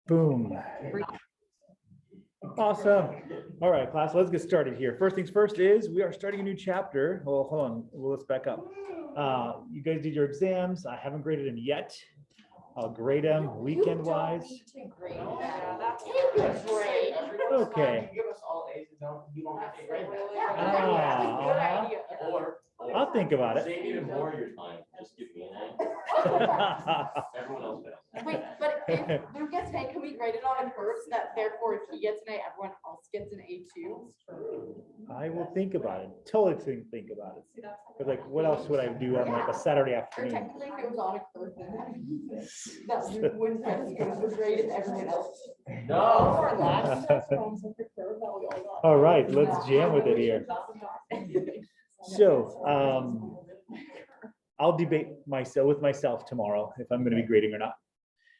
Boom. Awesome. All right, class, let's get started here. First things first is we are starting a new chapter. Well, hold on. Well, let's back up. You guys did your exams. I haven't graded them yet. I'll grade them weekend wise. Okay. I'll think about it. Save even more of your time. Just give me an A. Everyone else fails. Wait, but if Luke gets an A, can we grade it on a curve so that therefore if he gets an A, everyone else gets an A too? I will think about it. Totally think about it. But like, what else would I do on like a Saturday Or afternoon? technically, if it was on a curve, then that Luke wouldn't get as good of a grade as everyone else. No. Or less. All right, let's jam with it here. So I'll debate with myself tomorrow if I'm going to be grading or not.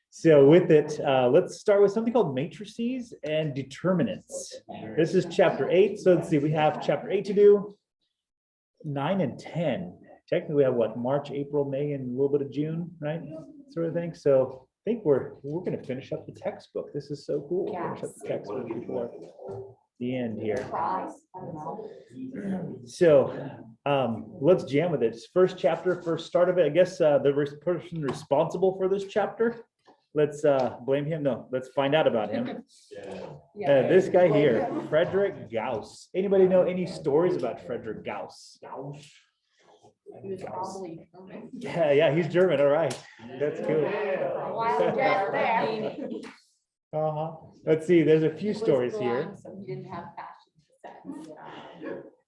So with it, let's start with something called matrices and determinants. This is chapter 8. So let's see, we have chapter 8 to do, 9 and 10. Technically, we have what, March, April, May, and a little bit of June, right? Sort of thing. So I think we're going to finish up the textbook. This is so cool. Finish up the textbook before the end here. So let's jam with it. First chapter, first start of it. I guess the person responsible for this chapter, let's blame him. No, let's find out about him. This guy here, Frederick Gauss. Anybody know any stories about Frederick Gauss? He was probably German. Yeah, he's German. All right, that's good. Wild guess there. Let's see. There's a few He was stories blind, here. So he didn't have fashion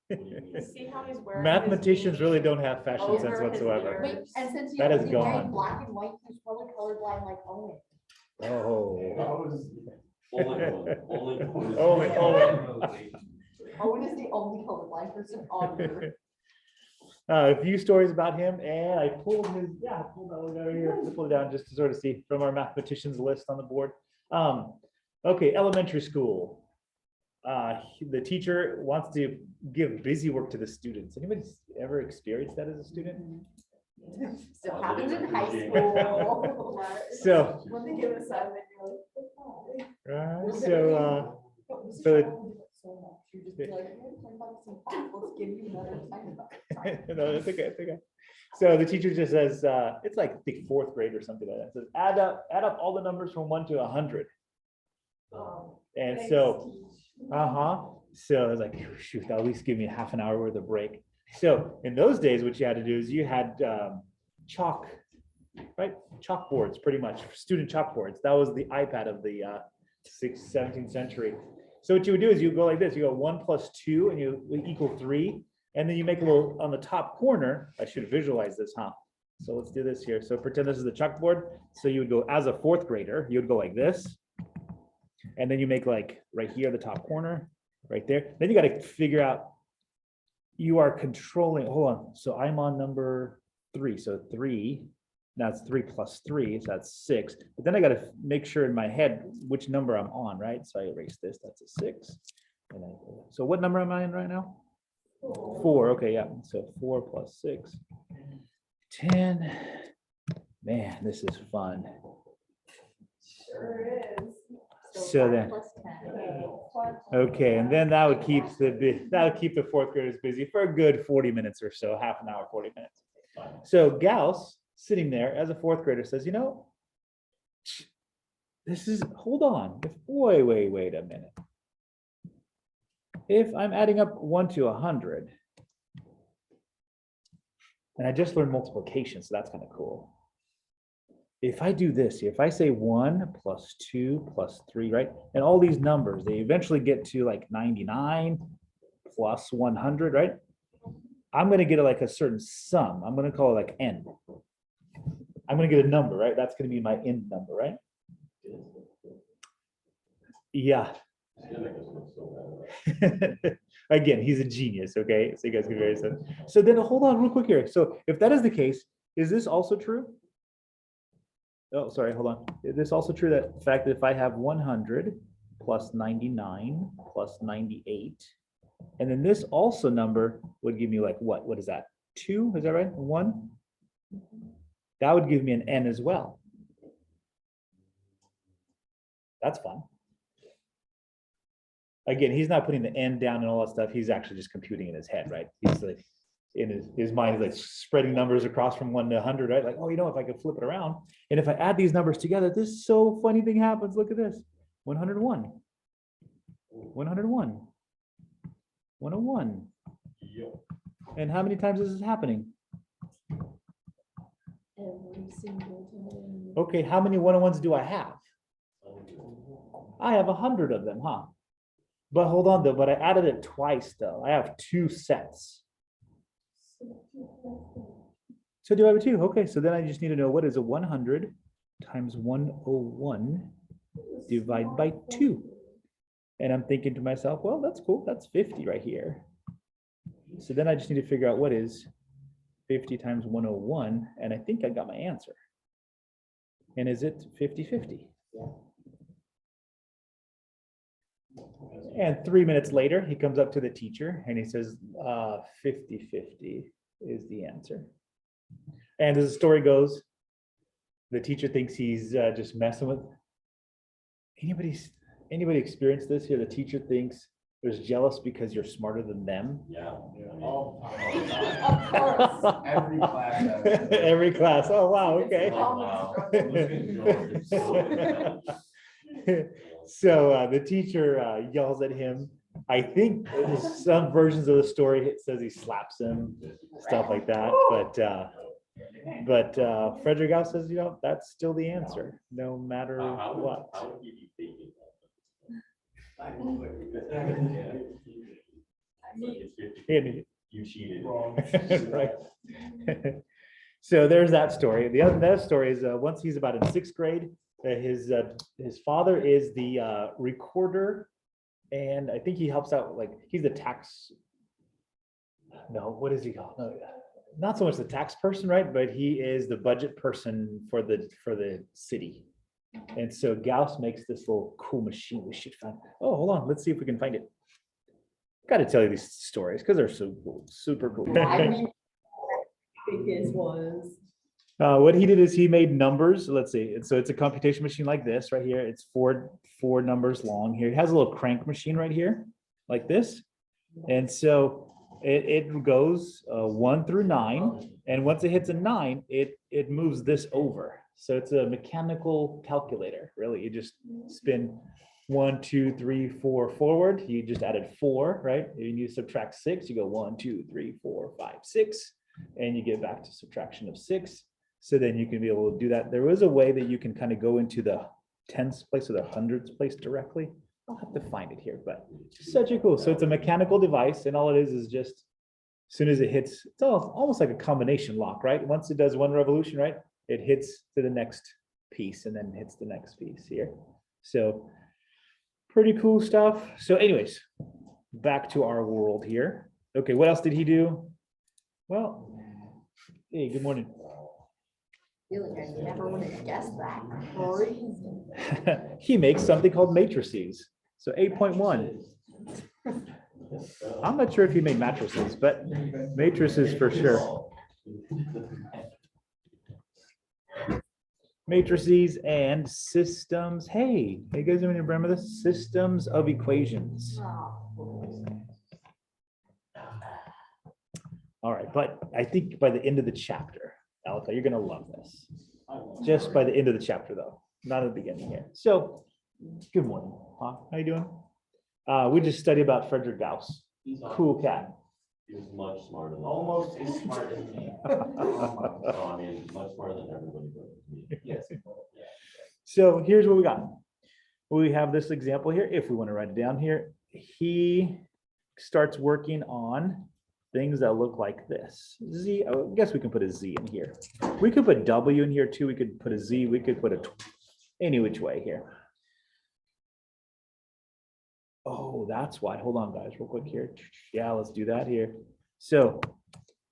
sense. See how he's wearing Mathematicians really don't have fashion sense whatsoever. Wait, and since That is he's gone. wearing black and white, he's probably colorblind like Owen. Oh. Only. Owen is the only colorblind person on earth. A few stories about him, and I pulled his, I pulled that over here, pulled it down just to sort of see from our mathematicians list on the board. Okay, elementary school. The teacher wants to give busy work to the students. Anybody ever experienced that as a student? Still happens in high school. So, when they give us that, no, that's okay. It's okay. So the teacher just says, it's like I think fourth grade or something like that. It says, add up all the numbers from 1 to 100. And so, so I was like, shoot, that'll at least give me a half an hour worth of break. So in those days, what you had to do is you had chalk, right? Chalkboards, pretty much, student chalkboards. That was the iPad of the 17th century. So what you would do is you go like this, you go 1 plus 2 and you equal 3. And then you make a little on the top corner. I should visualize this, huh? So let's do this here. So pretend this is the chalkboard. So you would go as a fourth grader, you would go like this. And then you make like right here, the top corner, right there. Then you got to figure out you are controlling, hold on. So I'm on number 3. So 3, that's 3 plus 3, so that's 6. But then I got to make sure in my head which number I'm on, right? So I erase this, that's a 6. And then, so what number am I in right now? 4. Okay, yeah. So 4 plus 6, 10. Man, this is fun. sure is. So then, okay, and then that would keep the fourth graders busy for a good 40 minutes or so, half an hour, 40 minutes. So Gauss, sitting there as a fourth grader, says, you know, this is, hold on, wait a minute. If I'm adding up 1 to 100, and I just learned multiplication, so that's kind of cool. If I do this, if I say 1 plus 2 plus 3, right? And all these numbers, they eventually get to like 99 plus 100, right? I'm going to get like a certain sum. I'm going to call it like n. I'm going to get a number, right? That's going to be my end number, right? Yeah. Again, he's a genius, okay? So you guys can very sense. So then hold on real quick here. So if that is the case, is this also true? Oh, sorry, hold on. Is this also true that the fact that if I have 100 plus 99 plus 98, and then this also number would give me like what? What is that? 2, is that right? 1? That would give me an n as well. That's fun. Again, he's not putting the end down and all that stuff. He's actually just computing in his head, right? He's like, in his mind, he's like spreading numbers across from 1 to 100, right? Like, oh, you know, if I could flip it around, and if I add these numbers together, this so funny thing happens. Look at this. 101. 101. 101. And how many times is this happening? Every single time. Okay, how many 101s do I have? I have 100 of them, huh? But hold on though, but I added it twice though. I have 2 sets. So do I have 2? Okay, so then I just need to know what is a 100 times 101 divided by 2. And I'm thinking to myself, well, that's cool. That's 50 right here. So then I just need to figure out what is 50 times 101. And I think I got my answer. And is it 50-50? Yeah. And 3 minutes later, he comes up to the teacher and he says, 50-50 is the answer. And as the story goes, the teacher thinks he's just messing with. Anybody experience this here? The teacher thinks there's jealous because you're smarter than them. Yeah. Of course. Every class. Every class. Oh, wow. Okay. Wow. Look at George. So the teacher yells at him. I think there's some versions of the story, it says he slaps him, stuff like that. But Frederick Gauss says, you know, that's still the answer, no matter what. How would you be thinking I that? You cheated. Right. So there's that story. The other story is once he's about in 6th grade, his father is the recorder, and I think he helps out, like he's the tax. No, what is he called? No, not so much the tax person, right? But he is the budget person for the city. And so Gauss makes this little cool machine. We should find. Oh, hold on. Let's see if we can find it. Got to tell you these stories because they're so cool, super cool. I think his was. What he did is he made numbers. Let's see. So it's a computation machine like this right here. It's four numbers long here. It has a little crank machine right here, like this. And so it goes 1 through 9. And once it hits a 9, it moves this over. So it's a mechanical calculator, really. You just spin 1, 2, 3, 4 forward. You just added 4, right? And you subtract 6, you go 1, 2, 3, 4, 5, 6, and you get back to subtraction of 6. So then you can be able to do that. There was a way that you can kind of go into the tens place or the hundreds place directly. I'll have to find it here, but such a cool. So it's a mechanical device, and all it is just as soon as it hits, it's almost like a combination lock, right? Once it does one revolution, right? It hits to the next piece and then hits the next piece here. So pretty cool stuff. So anyways, back to our world here. Okay, what else did he do? Well, hey, good morning. I feel like I never would have guessed that. Crazy. He makes something called matrices. So 8.1. I'm not sure if he made matrices, but matrices for sure. Matrices and systems. Hey, you guys even remember this? Systems of equations. All right, but I think by the end of the chapter, Alka, you're gonna love this. Just by the end of the chapter, though, not at the beginning here. So, good morning. Huh? How you doing? We just studied about Frederick Gauss. Cool cat. He was much smarter than Almost as smart as me. No, I mean, much smarter than everybody but me. Yes. So here's what we got. We have this example here. If we want to write it down here, he starts working on things that look like this. Z, I guess we can put a Z in here. We could put W in here too. We could put a Z. We could put a any which way here. Oh, that's why. Hold on, guys, real quick here. Yeah, let's do that here. So,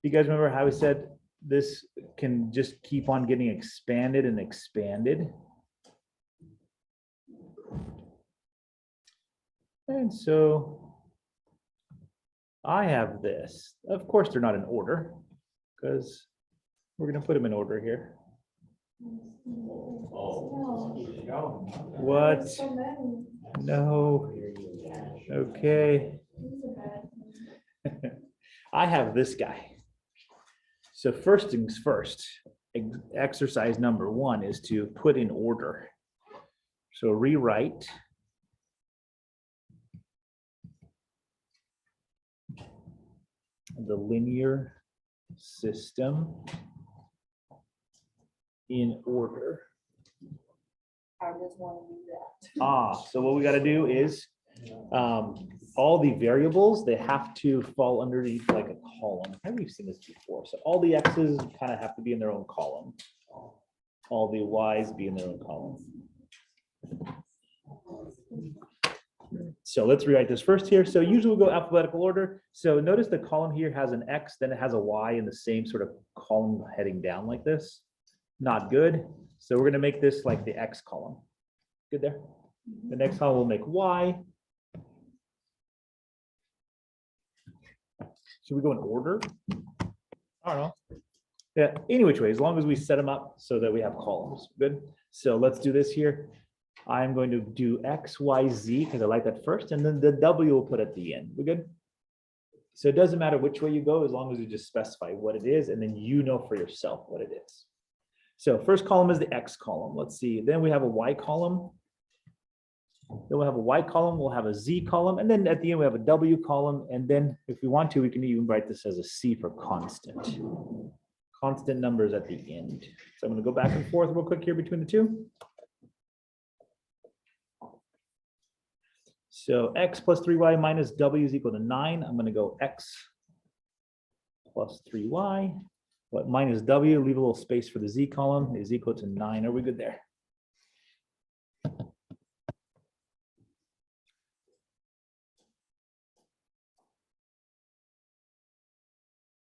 you guys remember how we said this can just keep on getting expanded and expanded? And so I have this. Of course, they're not in order because we're going to put them in order here. Oh. Go. What? So many. No. Okay. I have this guy. So first things first, exercise number 1 is to put in order. So rewrite the linear system in order. I just want to do that. So what we got to do is all the variables, they have to fall underneath like a column. I think we've seen this before. So all the x's kind of have to be in their own column. All the y's be in their own column. So let's rewrite this first here. So usually we'll go alphabetical order. So notice the column here has an X, then it has a Y in the same sort of column heading down like this. Not good. So we're going to make this like the X column. Good there. The next column will make Y. Should we go in order? I don't know. Yeah, any which way, as long as we set them up so that we have columns. Good. So let's do this here. I'm going to do X, Y, Z because I like that first, and then the W will put at the end. We good? So it doesn't matter which way you go as long as you just specify what it is, and then you know for yourself what it is. So first column is the X column. Let's see. Then we have a Y column. Then we'll have a Y column, we'll have a Z column, and then at the end we have a W column, and then if we want to, we can even write this as a C for constant. Constant numbers at the end. So I'm going to go back and forth real quick here between the two. So X plus 3Y minus W is equal to 9. I'm going to go X plus 3Y, but minus W, leave a little space for the Z column, is equal to 9. Are we good there?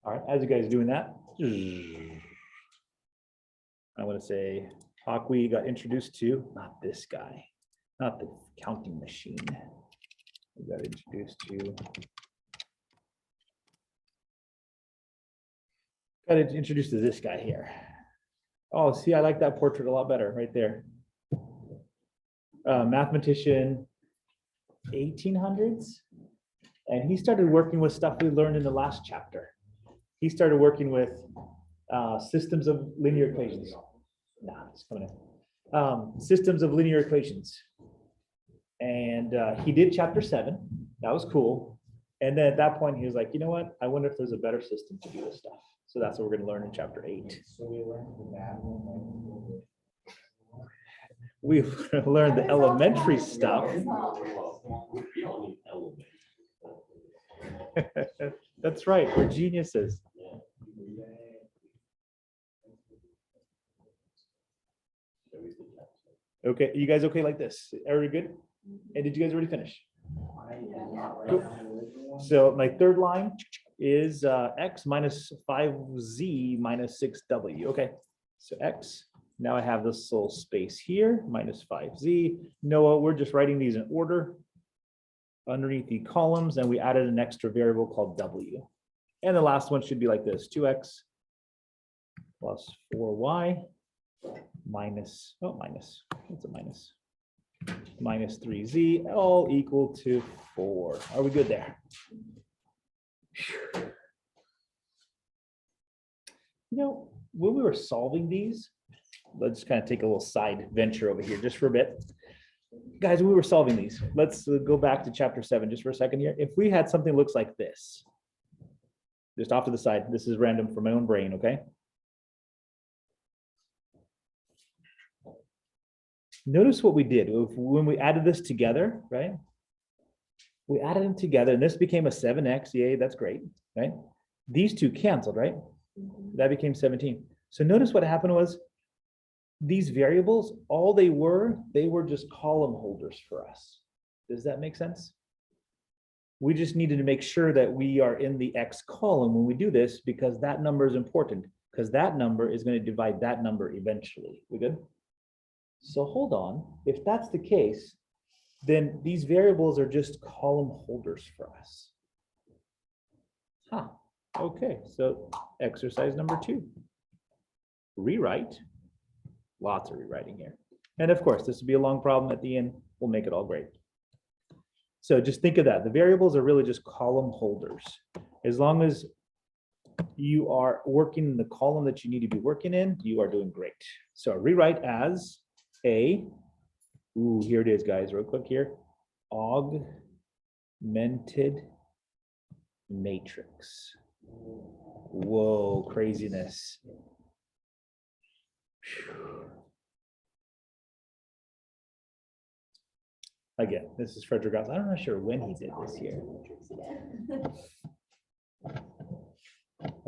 All right, as you guys are doing that, I want to say Hawkwe got introduced to, not this guy, not the counting machine. We got introduced to this guy here. Oh, see, I like that portrait a lot better right there. Mathematician, 1800s. And he started working with stuff we learned in the last chapter. He started working with systems of linear equations. Nah, it's coming in. Systems of linear equations. And he did chapter 7. That was cool. And then at that point, he was like, you know what? I wonder if there's a better system to do this stuff. So that's what we're going to learn in chapter 8. So we learned the bad one. We've learned the elementary stuff. We don't need elements. That's right. We're geniuses. Okay, you guys okay like this? Everybody good? And did you guys already finish? Cool. So my third line is X minus 5Z minus 6W. Okay, so X. Now I have this little space here, minus 5Z. Noah, we're just writing these in order underneath the columns, and we added an extra variable called W. And the last one should be like this, 2X plus 4Y minus, what's a minus? Minus 3Z, all equal to 4. Are we good there? You know, when we were solving these, let's kind of take a little side venture over here just for a bit. Guys, when we were solving these, let's go back to chapter 7 just for a second here. If we had something that looks like this, just off to the side, this is random from my own brain, okay? Notice what we did when we added this together, right? We added them together and this became a 7x, yay, that's great, right? These two canceled, right? That became 17. So notice what happened was these variables, all they were just column holders for us. Does that make sense? We just needed to make sure that we are in the X column when we do this because that number is important because that number is going to divide that number eventually. We good? So hold on, if that's the case, then these variables are just column holders for us. Huh, okay, so exercise number 2. Rewrite Lots of rewriting here. And of course, this will be a long problem at the end. We'll make it all great. So just think of that. The variables are really just column holders. As long as you are working in the column that you need to be working in, you are doing great. So rewrite as a, ooh, here it is, guys, real quick here. Augmented matrix. Whoa, craziness. Again, this is Frederick Gauss. I'm not sure when he did this here.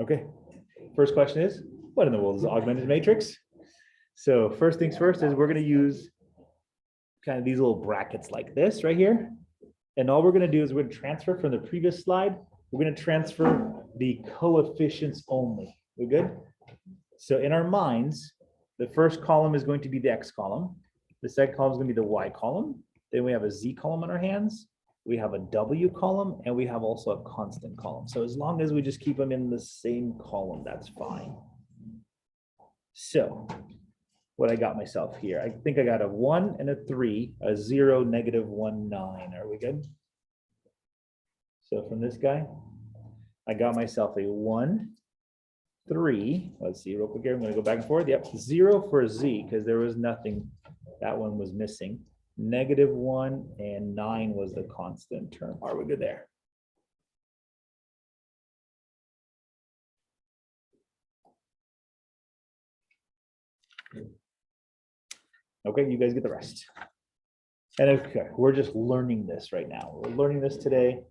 Okay, first question is, what in the world is augmented matrix? So first things first is we're going to use kind of these little brackets like this right here. And all we're going to do is we're going to transfer from the previous slide. We're going to transfer the coefficients only. We're good? So in our minds, the first column is going to be the X column. The second column is going to be the Y column. Then we have a Z column in our hands. We have a W column, and we have also a constant column. So as long as we just keep them in the same column, that's fine. So what I got myself here, I think I got a 1 and a 3, a 0, -1, 9. Are we good? So from this guy, I got myself a 1, 3. Let's see real quick here. I'm going to go back and forth. Yep, 0 for Z because there was nothing. That one was missing. -1 and 9 was the constant term. Are we good there? Okay, you guys get the rest. And okay, we're just learning this right now. We're learning this today.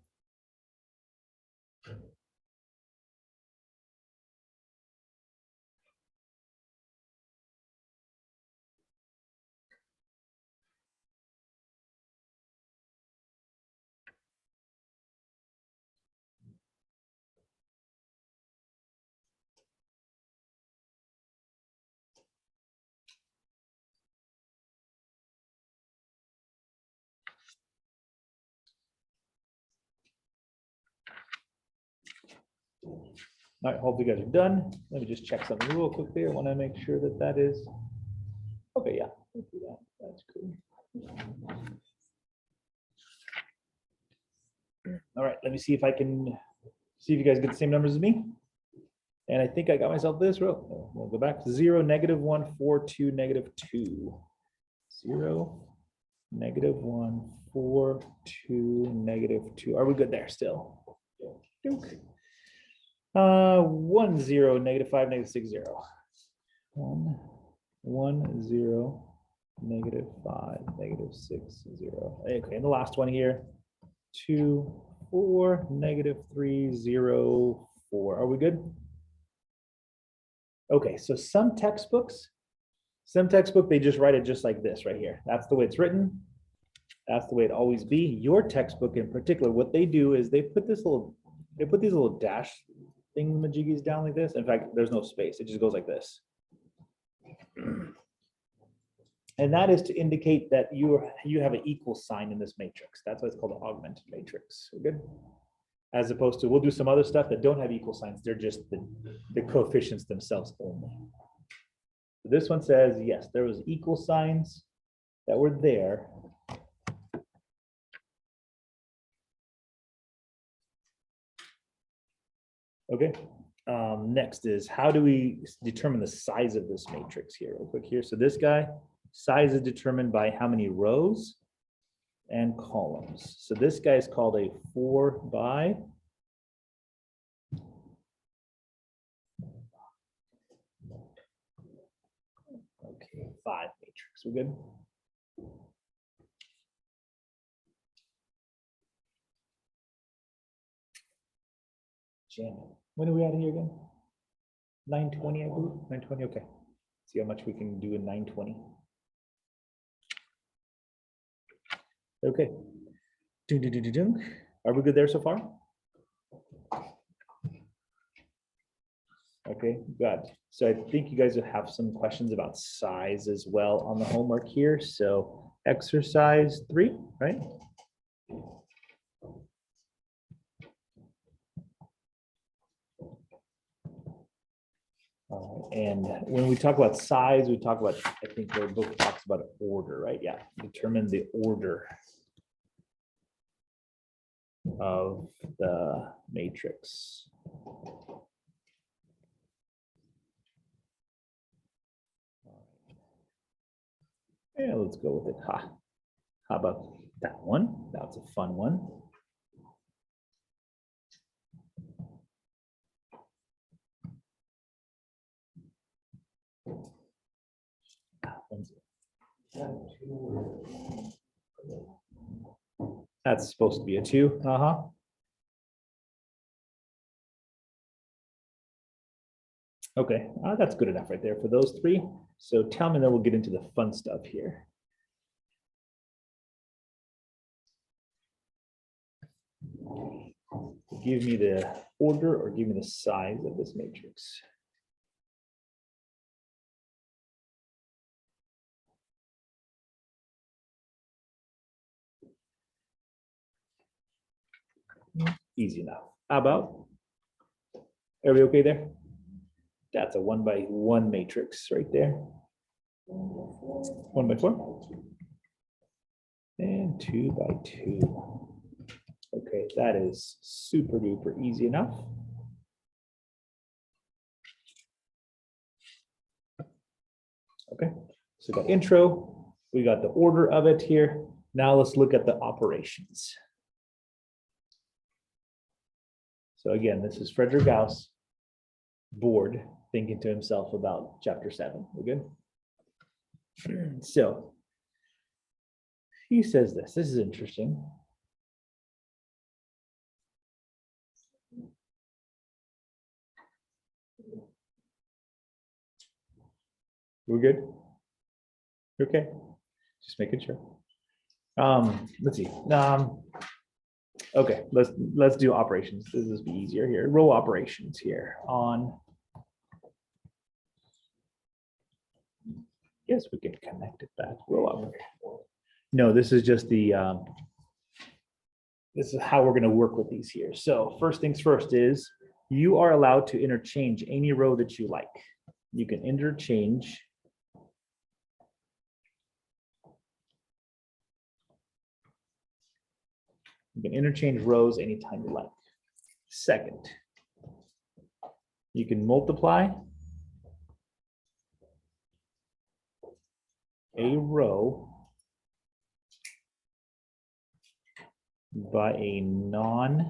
All right, hope you guys are done. Let me just check something real quick there. I want to make sure that that is, okay, yeah, let's do that. That's cool. All right, let me see if I can see if you guys get the same numbers as me. And I think I got myself this row. We'll go back to 0, -1, 4, 2, -2. 0, -1, 4, 2, -2. Are we good there still? Okay. 1, 0, -5, -6, 0. 1, 1, 0, -5, -6, 0. Okay, and the last one here. 2, 4, -3, 0, 4. Are we good? Okay, so some textbooks, they just write it just like this right here. That's the way it's written. That's the way it always be. Your textbook in particular, what they do is they put these little dash thingamajiggies down like this. In fact, there's no space. It just goes like this. And that is to indicate that you have an equal sign in this matrix. That's why it's called an augmented matrix. We're good? As opposed to, we'll do some other stuff that don't have equal signs. They're just the coefficients themselves only. This one says, yes, there was equal signs that were there. Okay. Next is, how do we determine the size of this matrix here? Real quick here. So this guy, size is determined by how many rows and columns. So this guy is called a 4 by okay, 5 matrix. We're good. Jam. When are we out of here again? 9:20, I believe. 9:20. Okay. See how much we can do in 9:20. Okay. Are we good there so far? Okay, good. So I think you guys will have some questions about size as well on the homework here. So exercise 3, right? And when we talk about size, we talk about, I think the book talks about order, right? Yeah, determine the order of the matrix. Yeah, let's go with it. How about that one? That's a fun one. That's supposed to be a 2. Okay, that's good enough right there for those 3. So tell me, then we'll get into the fun stuff here. Give me the order or give me the size of this matrix. Easy enough. How about? Everybody okay there? That's a 1 by 1 matrix right there. 1 by 4. And 2 by 2. Okay, that is super duper easy enough. Okay, so we got intro, we got the order of it here. Now let's look at the operations. So again, this is Frederick Gauss, bored, thinking to himself about chapter 7. We're good? So he says this is interesting. We're good? Okay, just making sure. Let's see. Okay, let's do operations. This will be easier here. Row operations here on. Yes, we can connect it back. Row operation. No, this is just the. This is how we're going to work with these here. So first things first is you are allowed to interchange any row that you like. You can interchange. You can interchange rows anytime you like. Second, you can multiply a row by a non-zero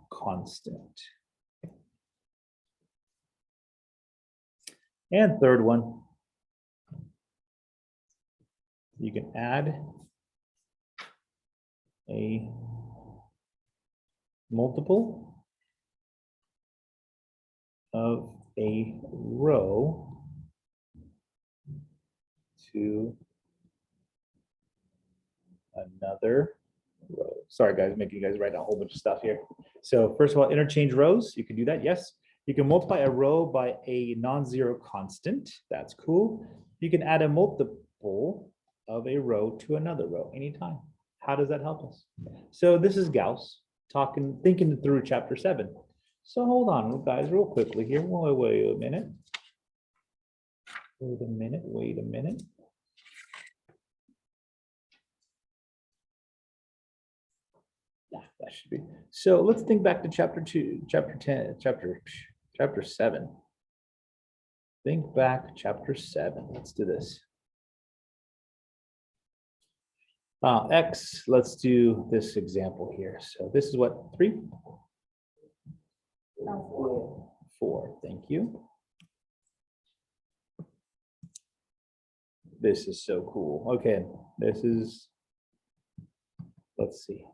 constant. And third one, you can add a multiple of a row to another row. Sorry guys, making you guys write a whole bunch of stuff here. So first of all, interchange rows, you can do that, yes. You can multiply a row by a non-zero constant, that's cool. You can add a multiple of a row to another row anytime. How does that help us? So this is Gauss thinking through chapter 7. So hold on, guys, real quickly here. Wait a minute. Wait a minute. Yeah, that should be. So let's think back to chapter 2, chapter 10, chapter 7. Think back, chapter 7. Let's do this. X, let's do this example here. So this is what, 3? 4, thank you. This is so cool. Okay, this is, let's see.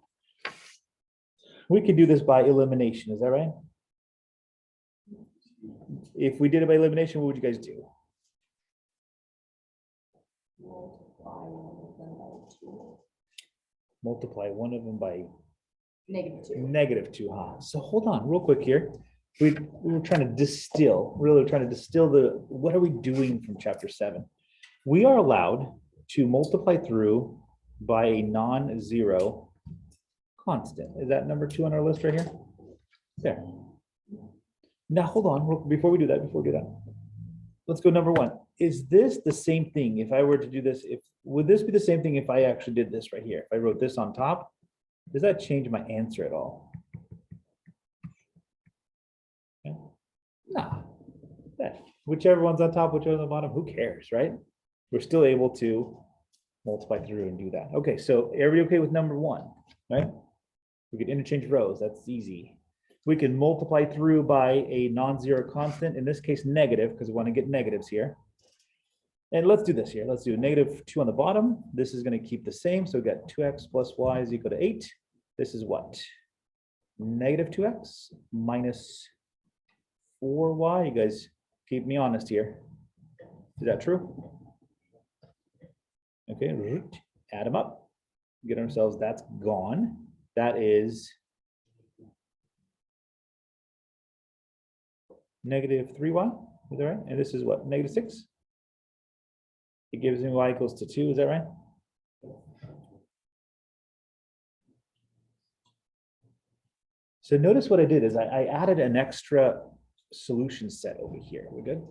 We could do this by elimination, is that right? If we did it by elimination, what would you guys do? Multiply one of them by -2, huh? So hold on real quick here. We were trying to distill, what are we doing from chapter 7? We are allowed to multiply through by a non-zero constant. Is that number 2 on our list right here? There. Now, hold on, before we do that, let's go number one. Is this the same thing if I were to do this? Would this be the same thing if I actually did this right here? If I wrote this on top, does that change my answer at all? Okay. Nah. Whichever one's on top, whichever one's on the bottom, who cares, right? We're still able to multiply through and do that. Okay, so everybody okay with number one, right? We could interchange rows, that's easy. We can multiply through by a non-zero constant, in this case negative, because we want to get negatives here. And let's do this here. Let's do -2 on the bottom. This is going to keep the same. So we got 2x plus y is equal to 8. This is what? -2x minus 4y. You guys keep me honest here. Is that true? Okay, add them up. Get ourselves, that's gone. That is -3y. Is that right? And this is what? -6. It gives me y equals to 2, is that right? So notice what I did is I added an extra solution set over here. We're good?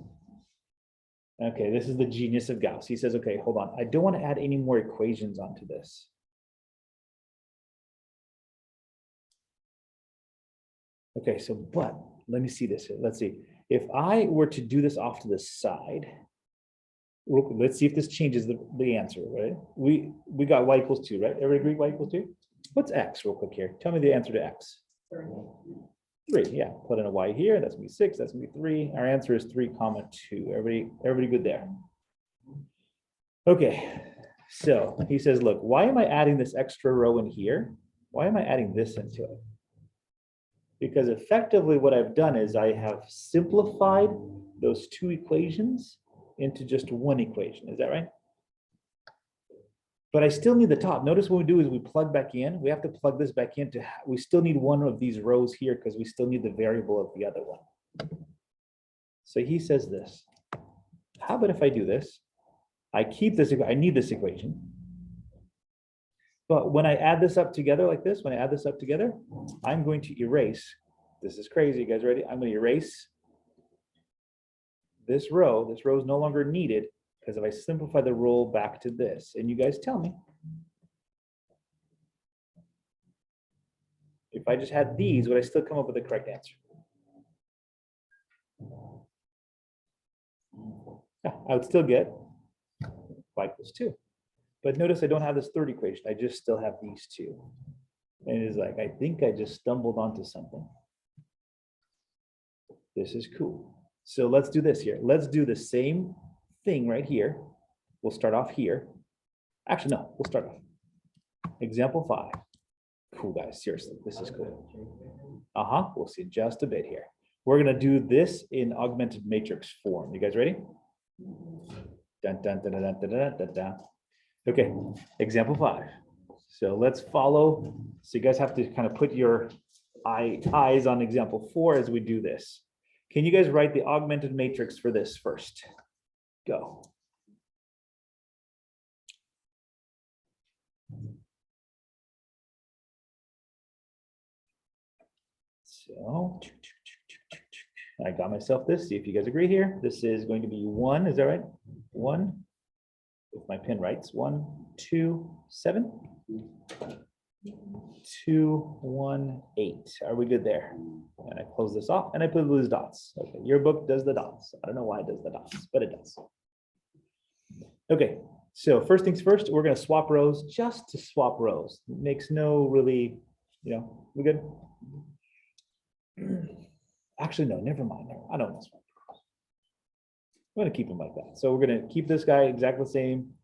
Okay, this is the genius of Gauss. He says, okay, hold on. I don't want to add any more equations onto this. Okay, so, but let me see this here. Let's see. If I were to do this off to the side, let's see if this changes the answer, right? We got y equals 2, right? Everybody agree y equals 2? What's x real quick here? Tell me the answer to x. 3, yeah. Put in a y here. That's gonna be 6. That's gonna be 3. Our answer is 3, 2. Everybody good there? Okay. So he says, look, why am I adding this extra row in here? Why am I adding this into it? Because effectively what I've done is I have simplified those two equations into just one equation. Is that right? But I still need the top. Notice what we do is we plug back in. We have to plug this back in we still need one of these rows here because we still need the variable of the other one. So he says this. How about if I do this? I keep this, I need this equation. But when I add this up together like this, when I add this up together, I'm going to erase. This is crazy, you guys ready? I'm going to erase this row. This row is no longer needed because if I simplify the rule back to this, and you guys tell me, if I just had these, would I still come up with the correct answer? Yeah, I would still get y equals 2. But notice I don't have this third equation. I just still have these two. And it's like, I think I just stumbled onto something. This is cool. So let's do this here. Let's do the same thing right here. We'll start off here. Actually, no, we'll start off. Example 5. Cool, guys. Seriously, this is cool. We'll see just a bit here. We're going to do this in augmented matrix form. You guys ready? Dun, dun, dun, dun, dun, dun, dun, dun. Okay, example 5. So let's follow. So you guys have to kind of put your eyes on example 4 as we do this. Can you guys write the augmented matrix for this first? Go. So I got myself this. See if you guys agree here. This is going to be 1. Is that right? 1. If my pen writes 1, 2, 7, 2, 1, 8. Are we good there? And I close this off and I put those dots. Okay, your book does the dots. I don't know why it does the dots, but it does. Okay, so first things first, we're going to swap rows just to swap rows. It makes no really, we good? Actually, no, never mind. I don't know. I'm going to keep them like that. So we're going to keep this guy exactly the same.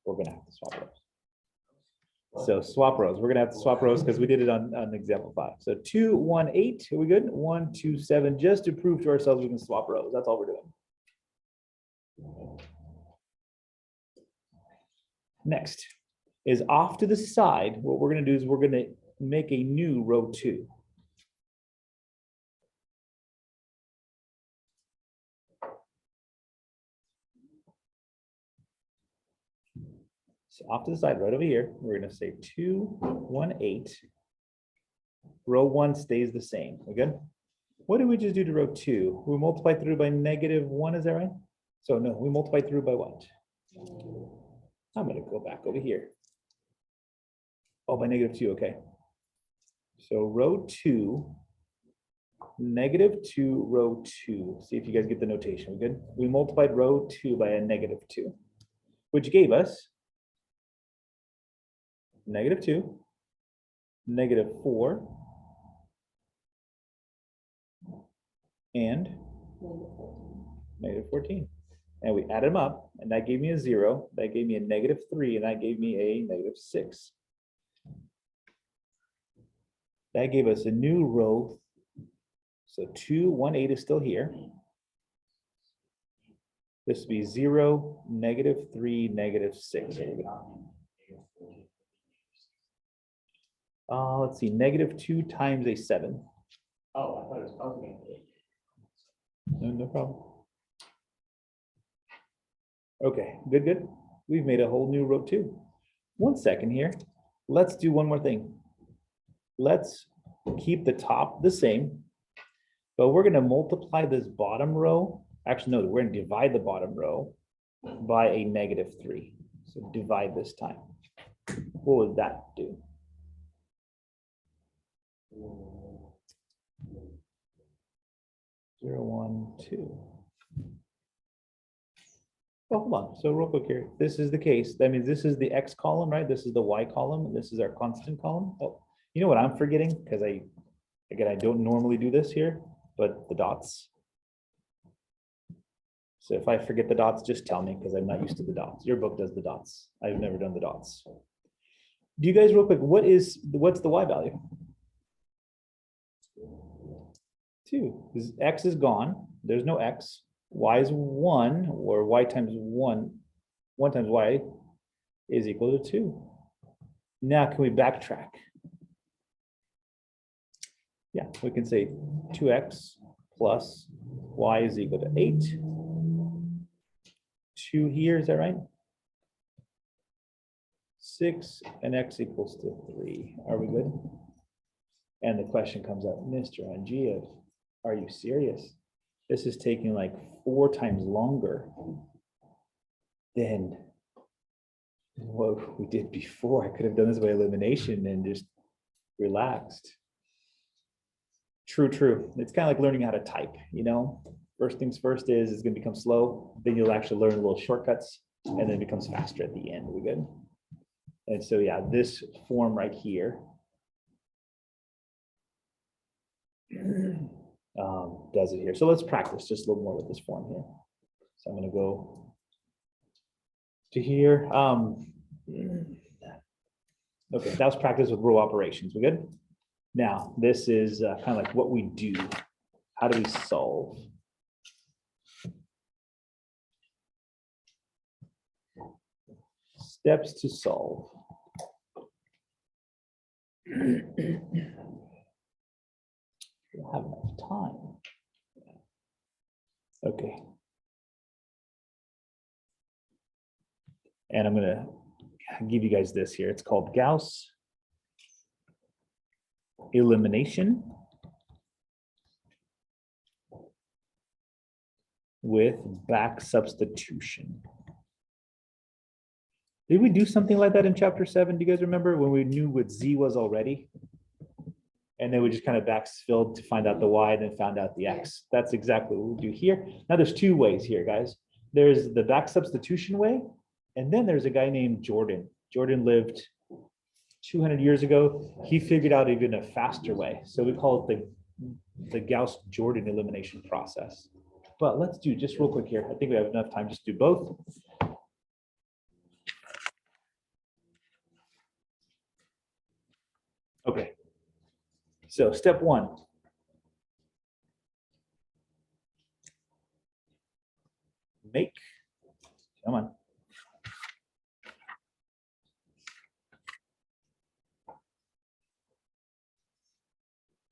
We're going to have to swap rows. So swap rows. We're going to have to swap rows because we did it on example 5. So 2, 1, 8. Are we good? 1, 2, 7. Just to prove to ourselves we can swap rows. That's all we're doing. Next is off to the side. What we're going to do is we're going to make a new row 2. So off to the side, right over here, we're going to say 2, 1, 8. Row 1 stays the same. We good? What did we just do to row 2? We multiplied through by -1, is that right? So no, we multiplied through by what? I'm gonna go back over here. Oh, by -2, okay. So row 2, -2, row 2. See if you guys get the notation. We good? We multiplied row 2 by a -2, which gave us -2, -4, and -14. And we added them up, and that gave me a 0, that gave me a -3, and that gave me a -6. That gave us a new row. So 2, 1, 8 is still here. This would be 0, -3, -6. Let's see, -2 times a 7. Oh, I thought it was okay. No problem. Okay, good. We've made a whole new row 2. 1 second here. Let's do one more thing. Let's keep the top the same, but we're going to multiply this bottom row. Actually, no, we're going to divide the bottom row by a -3. So divide this time. What would that do? Zero, 1, 2. Oh, hold on. So real quick here, this is the case. That means this is the X column, right? This is the Y column, and this is our constant column. Oh, you know what I'm forgetting? Because I don't normally do this here, but the dots. So if I forget the dots, just tell me, because I'm not used to the dots. Your book does the dots. I've never done the dots. Do you guys real quick, what's the Y value? 2. This X is gone. There's no X. Y is 1, or Y times 1. 1 times Y is equal to 2. Now, can we backtrack? Yeah, we can say 2x plus Y is equal to 8. 2 here, is that right? 6 and X equals to 3. Are we good? And the question comes up, Mr. Angia, are you serious? This is taking like 4 times longer than what we did before. I could have done this by elimination and just relaxed. True. It's kind of like learning how to type, you know? First things first is it's going to become slow. Then you'll actually learn little shortcuts, and then it becomes faster at the end. We good? And so, yeah, this form right here does it here. So let's practice just a little more with this form here. So I'm going to go to here. Okay, that was practice with row operations. We good? Now, this is kind of like what we do. How do we solve? Steps to solve. Don't have enough time. Okay. And I'm going to give you guys this here. It's called Gauss elimination with back substitution. Did we do something like that in chapter 7? Do you guys remember when we knew what Z was already? And then we just kind of backfilled to find out the Y, then found out the X. That's exactly what we do here. Now there's 2 ways here, guys. There's the back substitution way, and then there's a guy named Jordan. Jordan lived 200 years ago. He figured out even a faster way. So we call it the Gauss-Jordan elimination process. But let's do just real quick here. I think we have enough time just to do both. Okay. So step 1. Make, come on.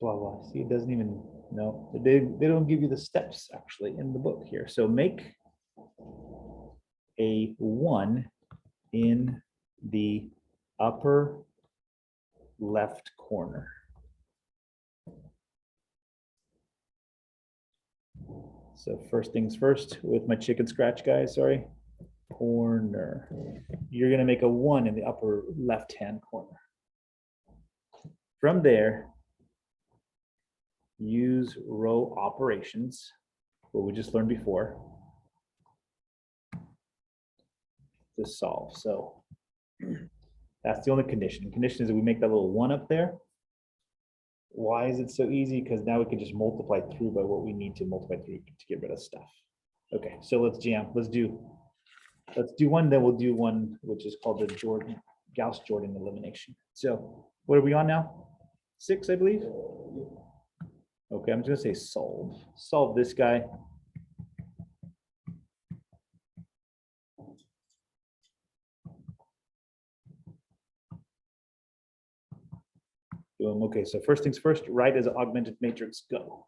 Blah, blah. See, it doesn't even, no, they don't give you the steps actually in the book here. So make a 1 in the upper left corner. So first things first with my chicken scratch guys, sorry. Corner. You're gonna make a 1 in the upper left-hand corner. From there, use row operations, what we just learned before, to solve. So that's the only condition. Condition is that we make that little 1 up there. Why is it so easy? Because now we can just multiply through by what we need to multiply through to get rid of stuff. Okay, so let's jam. Let's do one, then we'll do one which is called the Gauss-Jordan elimination. So what are we on now? 6, I believe. Okay, I'm just gonna say solve. Solve this guy. Boom. Okay, so first things first, write as an augmented matrix, go.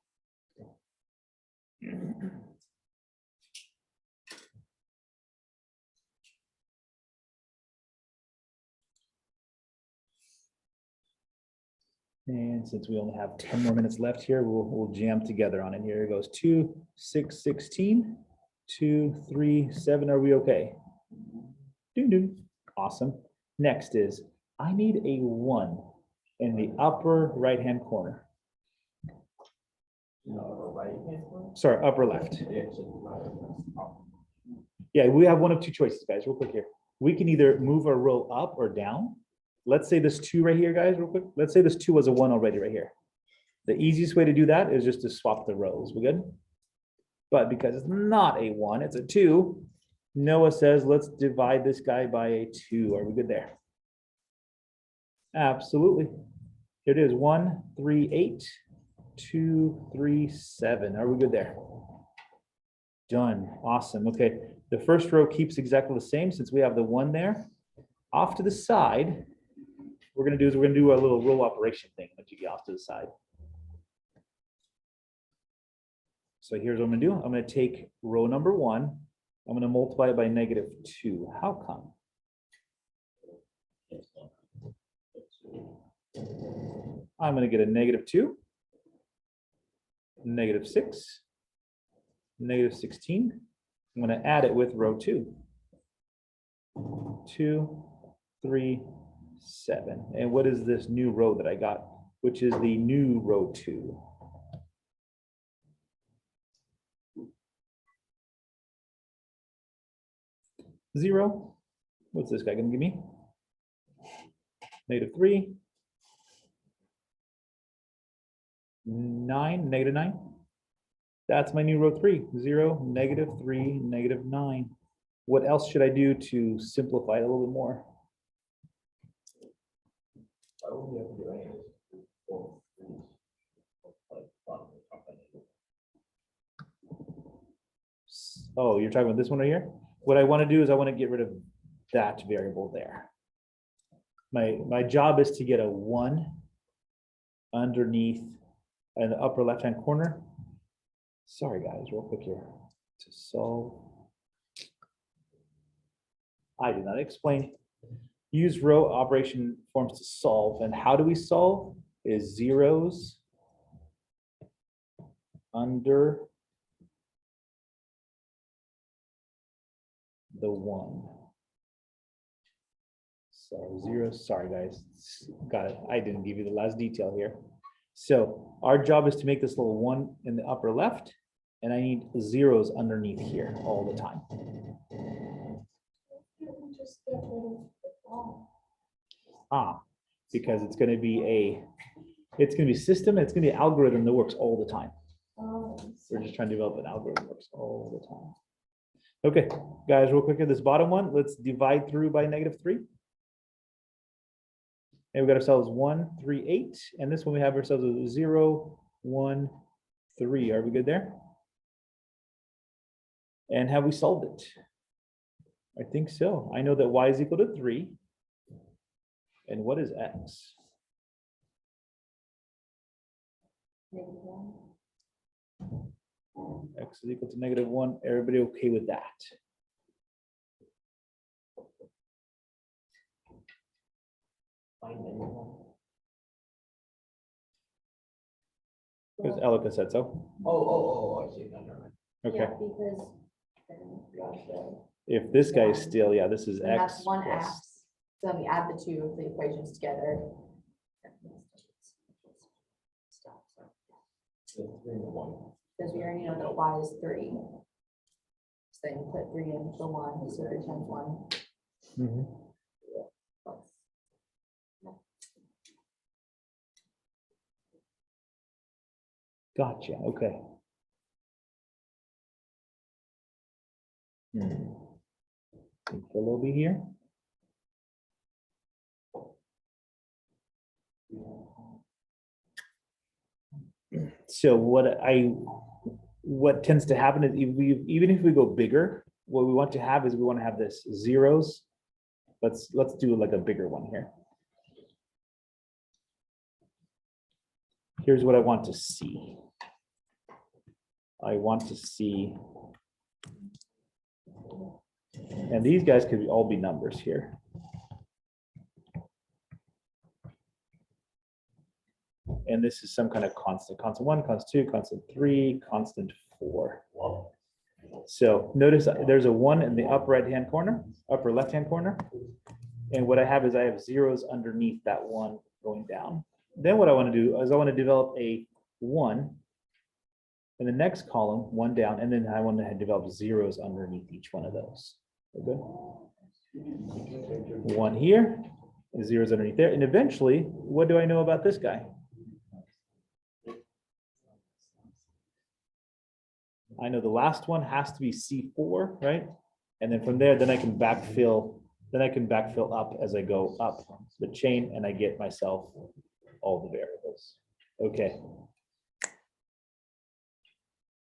And since we only have 10 more minutes left here, we'll jam together on it. Here it goes. 2, 6, 16, 2, 3, 7. Are we okay? Doo doo. Awesome. Next is I need a 1 in the upper right-hand corner. Sorry, upper left. Yeah, we have one of two choices, guys, real quick here. We can either move our row up or down. Let's say this 2 right here, guys, real quick. Let's say this 2 was a 1 already right here. The easiest way to do that is just to swap the rows. We good? But because it's not a 1, it's a 2, Noah says, let's divide this guy by a 2. Are we good there? Absolutely. Here it is, 1, 3, 8, 2, 3, 7. Are we good there? Done. Awesome. Okay. The first row keeps exactly the same since we have the 1 there. Off to the side, we're going to do a little row operation thing once you get off to the side. So here's what I'm going to do. I'm going to take row number 1. I'm going to multiply it by -2. How come? I'm going to get a -2, -6, -16. I'm going to add it with row 2. 2, 3, 7. And what is this new row that I got, which is the new row 2? Zero. What's this guy going to give me? -3. 9, -9. That's my new row 3. 0, -3, -9. What else should I do to simplify it a little bit more? Oh, you're talking about this one right here? What I want to do is I want to get rid of that variable there. My job is to get a 1 underneath in the upper left-hand corner. Sorry, guys, real quick here. To solve. I did not explain. Use row operation forms to solve. And how do we solve? Is zeros under the 1. So 0, sorry guys, got it. I didn't give you the last detail here. So our job is to make this little 1 in the upper left, and I need zeros underneath here all the time. Because it's going to be system, it's going to be algorithm that works all the time. We're just trying to develop an algorithm that works all the time. Okay, guys, real quick, this bottom one, let's divide through by -3. And we got ourselves 1, 3, 8. And this one we have ourselves a 0, 1, 3. Are we good there? And have we solved it? I think so. I know that y is equal to 3. And what is x? X is equal to -1. Everybody okay with that? Because Elika said so. Oh, I see. No, never mind. Okay, Yeah, because then Russia, if this guy's still, yeah, this is then X that's one plus, X. So then we add the two of the equations together. Stop, sorry. The 3 and the 1. Because we already know that Y is 3. So then you put 3 in for 1, so 3 times 1 Mhm. plus. Gotcha, okay. Think a little bit here. So what tends to happen is even if we go bigger, what we want to have is we want to have this zeros. Let's do like a bigger one here. Here's what I want to see. I want to see, and these guys could all be numbers here. And this is some kind of constant 1, constant 2, constant 3, constant 4. So notice there's a 1 in the upper right-hand corner, upper left-hand corner. And what I have is I have zeros underneath that 1 going down. Then what I want to do is I want to develop a 1 in the next column, 1 down, and then I want to develop zeros underneath each one of those. Okay. 1 here, zeros underneath there. And eventually, what do I know about this guy? I know the last one has to be C4, right? And then from there, then I can backfill up as I go up the chain and I get myself all the variables. Okay.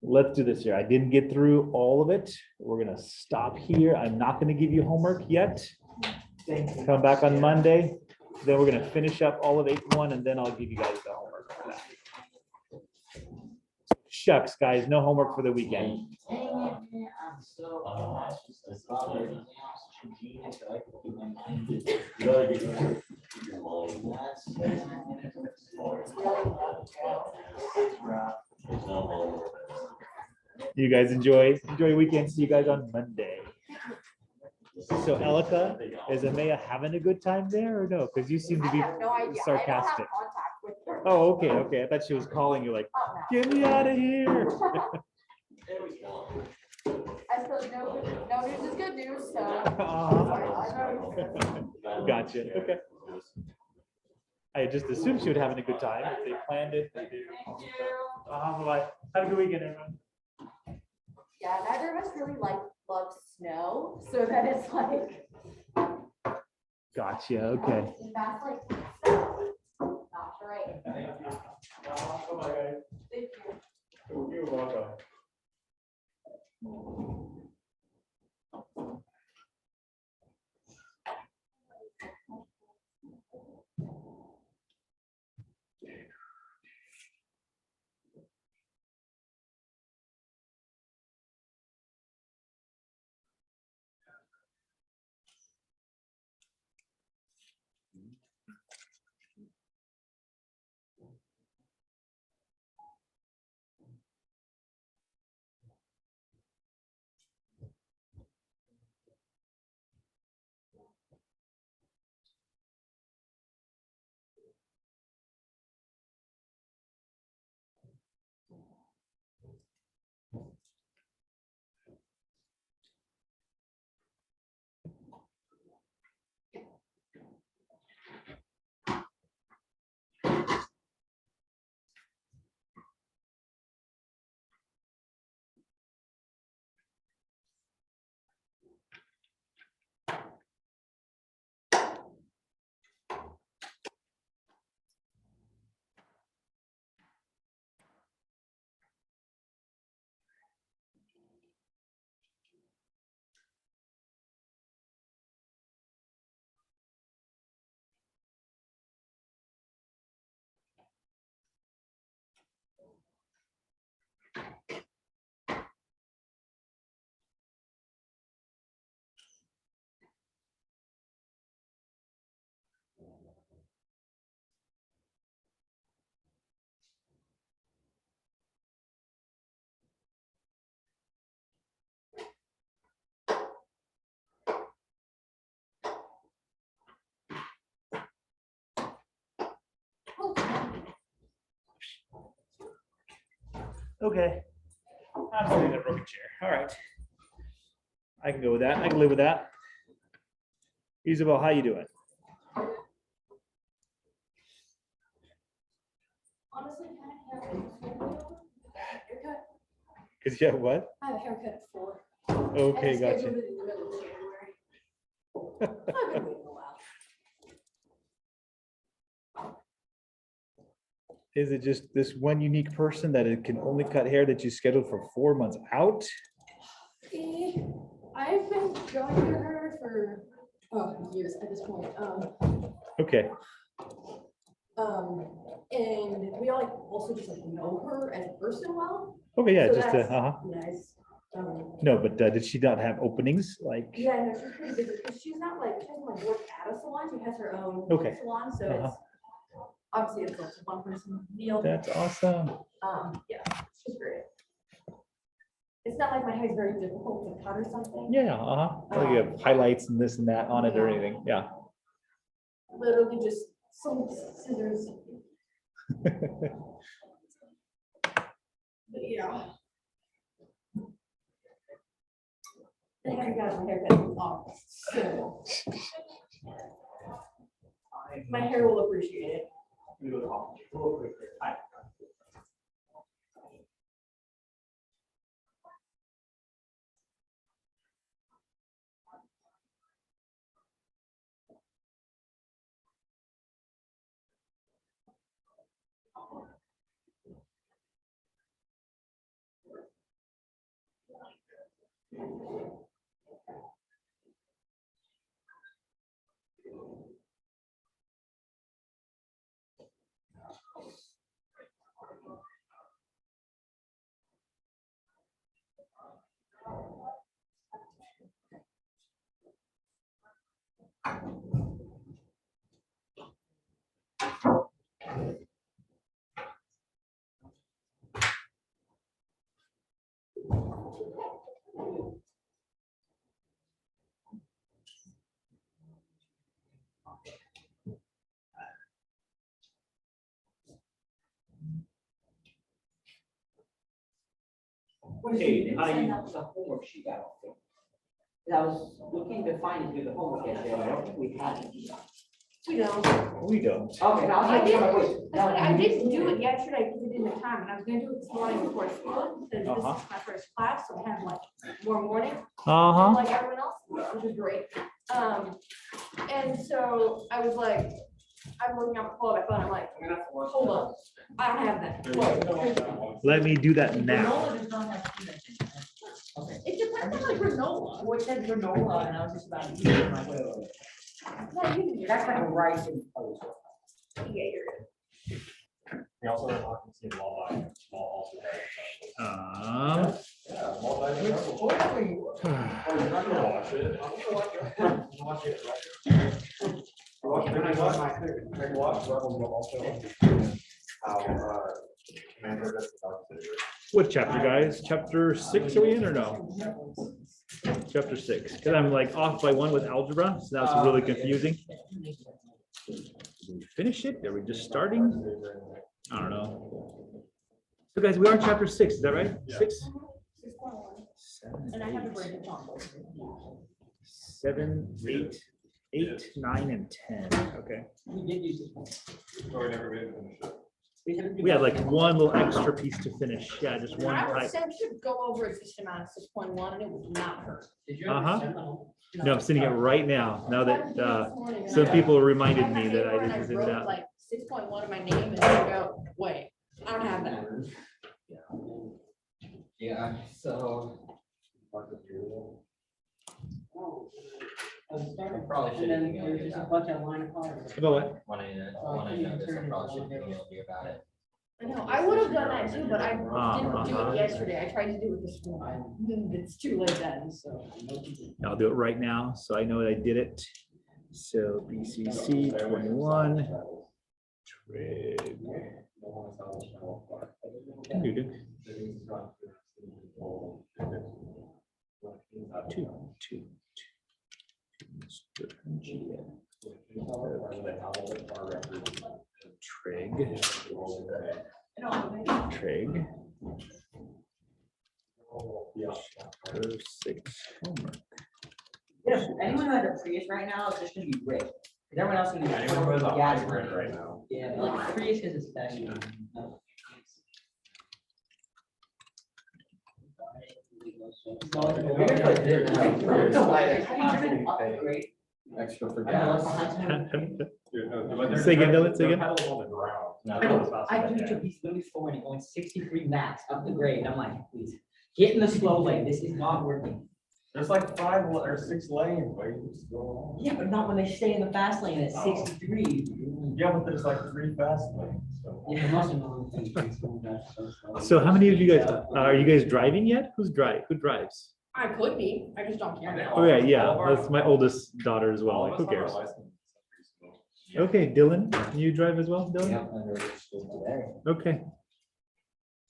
Let's do this here. I didn't get through all of it. We're gonna stop here. I'm not gonna give you homework yet. Come back on Monday. Then we're gonna finish up all of 8.1 and then I'll give you guys the homework for that. Shucks, guys, no homework for the weekend. You guys enjoy your weekend. See you guys on Monday. So Elika, is Amaya having a good time there or no? Because you seem to I be have no idea. I don't have sarcastic. contact with her. Oh, okay. I thought she was calling you like, Oh, get me out of here. I suppose no news is good news, so. Gotcha. Okay. I just assumed she would have a good time. If they planned it, they do. Bye. Have a good weekend, everyone. Yeah, neither of us really love snow, so that it's like. Gotcha. Okay. That's like, snow. Not right. Thank you. You're welcome. Okay. I'm sitting in a broken chair. All right. I can go with that. I can live with that. Isabel, how you doing? Honestly, kind of haircut. Because you have what? I have a haircut at 4. Okay, And I gotcha. scheduled it in the middle of January. I've been waiting a while. Is it just this one unique person that it can only cut hair that you scheduled for 4 months out? I've been going to her for years at this point. Okay. And we all like also just like know her as a person well. Okay, yeah, So just that's nice. no, but did she not have openings? Like, Yeah, no, she's pretty busy because she's not like, she doesn't like work at a salon. She has her own Okay. salon, so it's obviously it's a one person deal. that's awesome. Yeah, she's great. It's not like my hair is very difficult to cut or something. Yeah, like you have highlights and this and that on it or anything. Yeah. Literally just some scissors. But yeah. I haven't gotten my haircut in August, so my hair will appreciate it. Hey, how you, the homework she got. I was looking to find it through the homework yesterday, I don't think we had it. We don't. We don't. Okay, now I didn't, wait. I didn't do it yesterday because I didn't have time, and I was gonna do it this morning before school, because this is my first class, so I have like more morning. Like everyone else, which is great. And so I was like, I'm looking at my phone, I'm like, hold on, I don't have that. Let me do that now. Granola does not have peanuts in it. Okay. It depends on the granola. Well, it said granola, and I was just about to eat it, and I'm like, wait. Yeah, you can do That's that. like a rice and. Yeah, you're good. We also have occupancy of law by also. Yeah, law by the rebel. Oh, you're not gonna watch it. I'm gonna watch it. I'm gonna watch it. I watch Rebels also. How, Commander gets the Dark City. What chapter, guys? Chapter 6 are we in or no? Chapter 6, because I'm like off by 1 with algebra, so that's really confusing. Did we finish it? Are we just starting? I don't know. So guys, we are in chapter 6, is that right? 6? 7, And I have a 8, brain on. 7, 8, 8, 9, and 10. Okay. We did use this one. Oh, we never made it finish it. We had like one little extra piece to finish. Yeah, just one. I type. was sent to go over a system on 6.1 and it would not hurt. Did you Uh-huh. ever send them? No, I'm seeing it right now. Now that This morning, and some I- people reminded I me had that paper I and didn't send wrote, it out. like 6.1 of my name and I go, wait, I don't have that. Yeah, so. Probably should have emailed you about it. About what? When I noticed, I probably should have emailed you about it. I know, I would have done that too, but I didn't do Uh-huh. it yesterday. I tried to do it this morning. It's too late then, so. I'll do it right now, so I know that I did it. So BCC 21. Trig. You're good. 2. Trig. Trig. Chapter 6 homework. Yeah, anyone who has a Prius right now, it's just gonna be great. 'Cause everyone else is gonna be. Anyone who has a gas hybrid money. right now. Yeah, but like Prius is especially. Extra for I know, gas. Say again, Dylan, say again. Pedals on the ground. I do took these literally 40 going 63 max up the grade. I'm like, please, get in the slow lane. This is not working. There's like 5 or 6 lanes, but you just go on. Yeah, but not when they stay in the fast lane at 63. Yeah, but there's like 3 fast lanes, so. So how many of you guys, are you guys driving yet? Who drives? I could be, I just don't care. Oh, yeah, that's my oldest daughter as well. Like, who cares? Okay, Dylan, you drive as well, Dylan? Okay,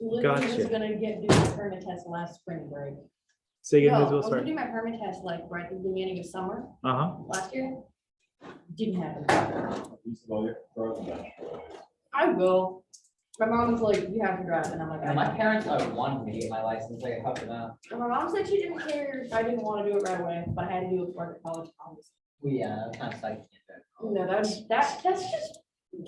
Literally was Gotcha. gonna do my permit test last spring break. say again No, as I well, was gonna sorry. do my permit test like right at the beginning of summer Uh-huh. last year. Didn't happen. I will. My mom was like, you have to drive, and I'm like, And my parents wanted me to get my license. Like, help them out. And my mom said she didn't care if I didn't want to do it right away, but I had to do it before the college. We kind of psyched. No, that's just